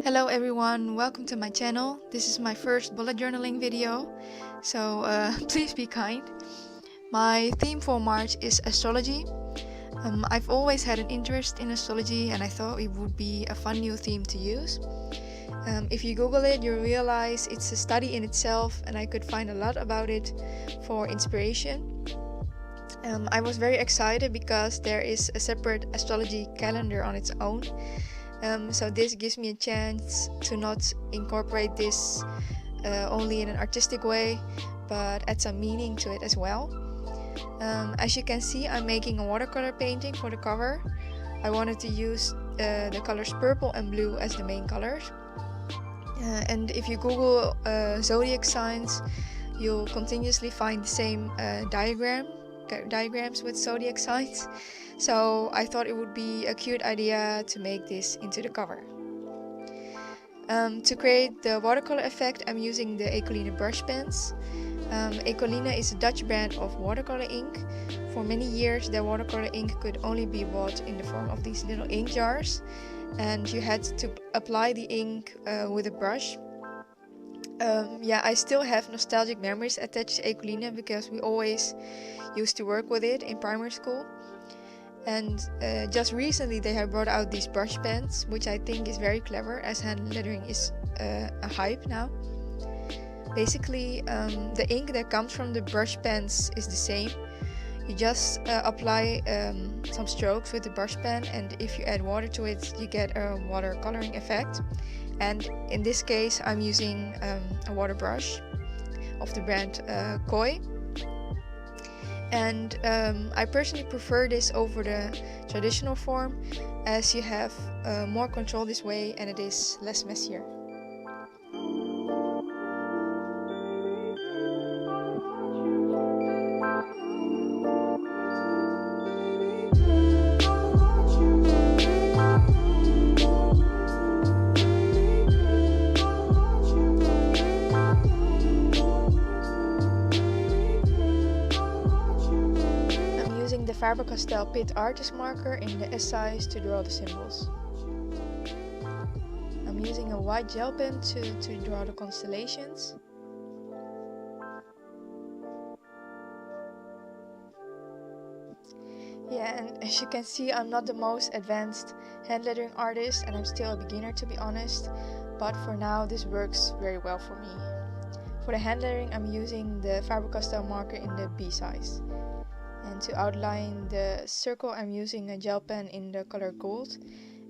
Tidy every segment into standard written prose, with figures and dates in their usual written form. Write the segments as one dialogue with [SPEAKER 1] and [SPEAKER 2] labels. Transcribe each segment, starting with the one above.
[SPEAKER 1] Hello everyone, welcome to my channel. This is my first bullet journaling video, so please be kind. My theme for March is astrology. I've always had an interest in astrology and I thought it would be a fun new theme to use. If you Google it, you realize it's a study in itself and I could find a lot about it for inspiration. I was very excited because there is a separate astrology calendar on its own. So this gives me a chance to not incorporate this only in an artistic way, but add some meaning to it as well. As you can see, I'm making a watercolor painting for the cover. I wanted to use the colors purple and blue as the main colors. And if you Google zodiac signs, you'll continuously find the same diagrams with zodiac signs. So I thought it would be a cute idea to make this into the cover. To create the watercolor effect, I'm using the Ecoline brush pens. Ecoline is a Dutch brand of watercolor ink. For many years, their watercolor ink could only be bought in the form of these little ink jars, and you had to apply the ink with a brush. I still have nostalgic memories attached to Ecoline because we always used to work with it in primary school. And just recently they have brought out these brush pens, which I think is very clever, as hand lettering is a hype now. Basically, the ink that comes from the brush pens is the same. You just apply some strokes with the brush pen, and if you add water to it, you get a watercoloring effect. And in this case, I'm using a water brush of the brand Koi. And I personally prefer this over the traditional form, as you have more control this way and it is less messier. The Faber-Castell Pitt-artist marker in the S size to draw the symbols. I'm using a white gel pen to draw the constellations. Yeah, and as you can see, I'm not the most advanced hand lettering artist and I'm still a beginner, to be honest, but for now this works very well for me. For the hand lettering, I'm using the Faber-Castell marker in the B size. And to outline the circle, I'm using a gel pen in the color gold,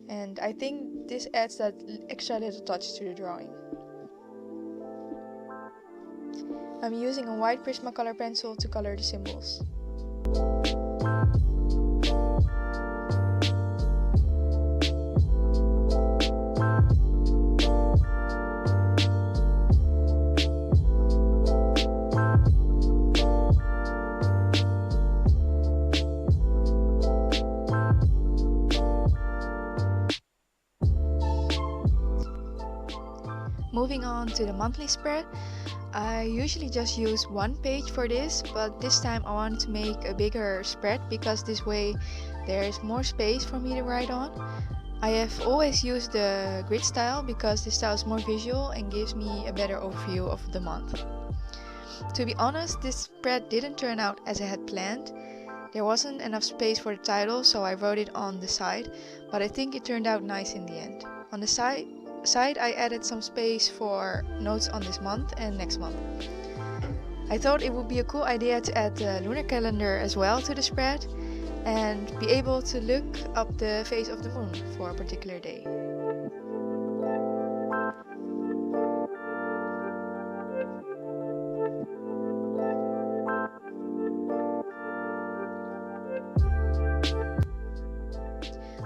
[SPEAKER 1] and I think this adds that extra little touch to the drawing. I'm using a white Prismacolor pencil to color the symbols. Moving on to the monthly spread, I usually just use one page for this, but this time I wanted to make a bigger spread because this way there is more space for me to write on. I have always used the grid style because this style is more visual and gives me a better overview of the month. To be honest, this spread didn't turn out as I had planned. There wasn't enough space for the title, so I wrote it on the side, but I think it turned out nice in the end. On the side I added some space for notes on this month and next month. I thought it would be a cool idea to add the lunar calendar as well to the spread and be able to look up the phase of the moon for a particular day.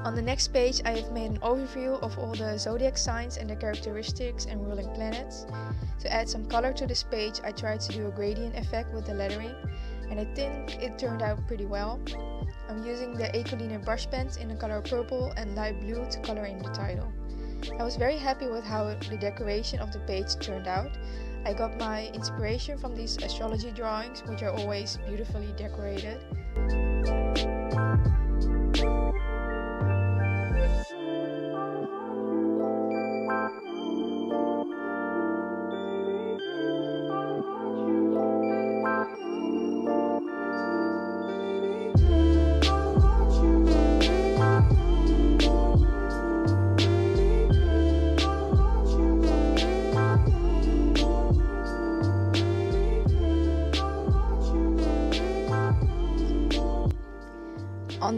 [SPEAKER 1] On the next page, I have made an overview of all the zodiac signs and their characteristics and ruling planets. To add some color to this page, I tried to do a gradient effect with the lettering, and I think it turned out pretty well. I'm using the Ecoline brush pens in the color purple and light blue to color in the title. I was very happy with how the decoration of the page turned out. I got my inspiration from these astrology drawings, which are always beautifully decorated.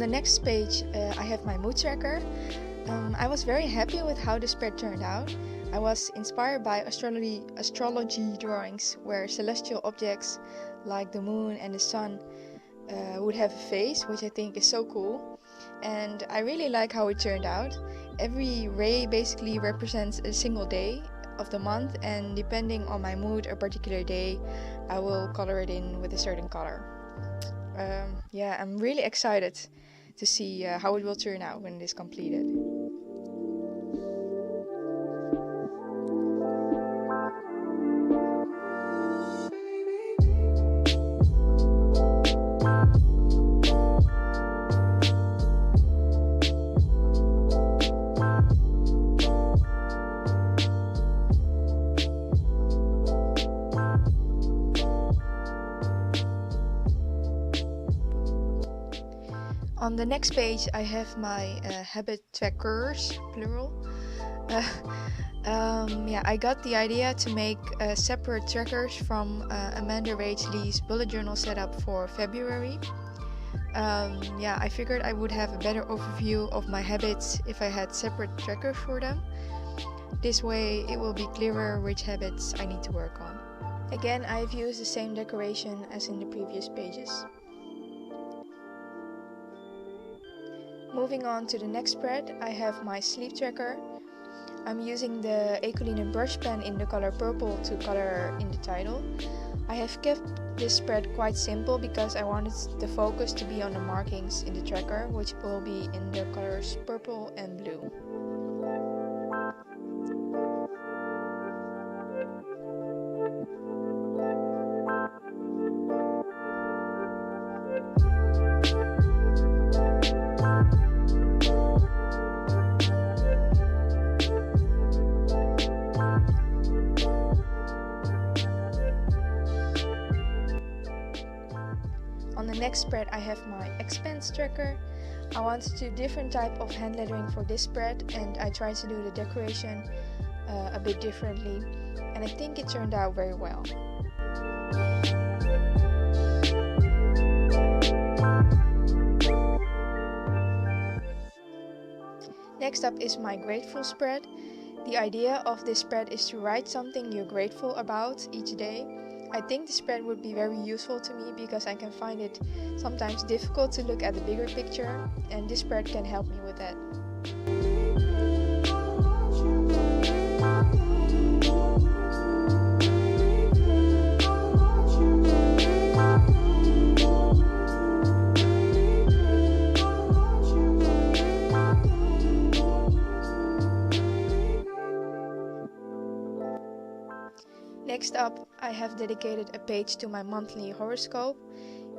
[SPEAKER 1] On the next page I have my mood tracker. I was very happy with how the spread turned out. I was inspired by astrology drawings where celestial objects like the moon and the sun would have a face, which I think is so cool. And I really like how it turned out. Every ray basically represents a single day of the month, and depending on my mood or particular day, I will color it in with a certain color. Yeah, I'm really excited to see how it will turn out when it is completed. On the next page I have my habit trackers, plural. Yeah, I got the idea to make separate trackers from Amanda Rach Lee's bullet journal setup for February. Yeah, I figured I would have a better overview of my habits if I had separate trackers for them. This way it will be clearer which habits I need to work on. Again, I've used the same decoration as in the previous pages. Moving on to the next spread, I have my sleep tracker. I'm using the Ecoline brush pen in the color purple to color in the title. I have kept this spread quite simple because I wanted the focus to be on the markings in the tracker, which will be in the colors purple and blue. On the next spread I have my expense tracker. I wanted to do different type of hand lettering for this spread, and I tried to do the decoration a bit differently, and I think it turned out very well. Next up is my grateful spread. The idea of this spread is to write something you're grateful about each day. I think the spread would be very useful to me because I can find it sometimes difficult to look at the bigger picture, and this spread can help me with that. Next up, I have dedicated a page to my monthly horoscope.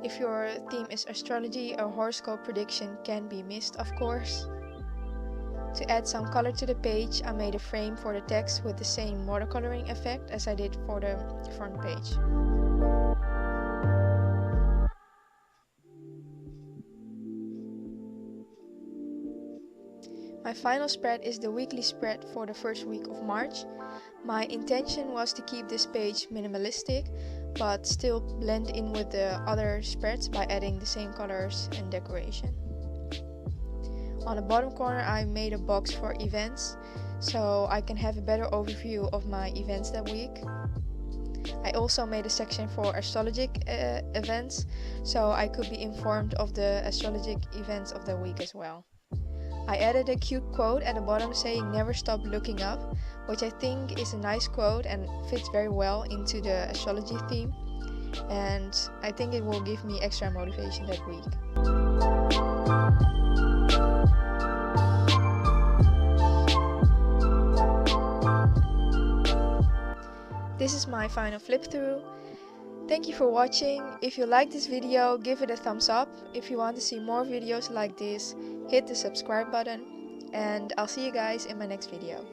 [SPEAKER 1] If your theme is astrology, a horoscope prediction can be missed, of course. To add some color to the page, I made a frame for the text with the same watercoloring effect as I did for the front page. My final spread is the weekly spread for the first week of March. My intention was to keep this page minimalistic, but still blend in with the other spreads by adding the same colors and decoration. On the bottom corner I made a box for events, so I can have a better overview of my events that week. I also made a section for astrologic events, so I could be informed of the astrologic events of the week as well. I added a cute quote at the bottom saying "never stop looking up," which I think is a nice quote and fits very well into the astrology theme, and I think it will give me extra motivation that week. This is my final flip through. Thank you for watching. If you like this video, give it a thumbs up. If you want to see more videos like this, hit the subscribe button, and I'll see you guys in my next video.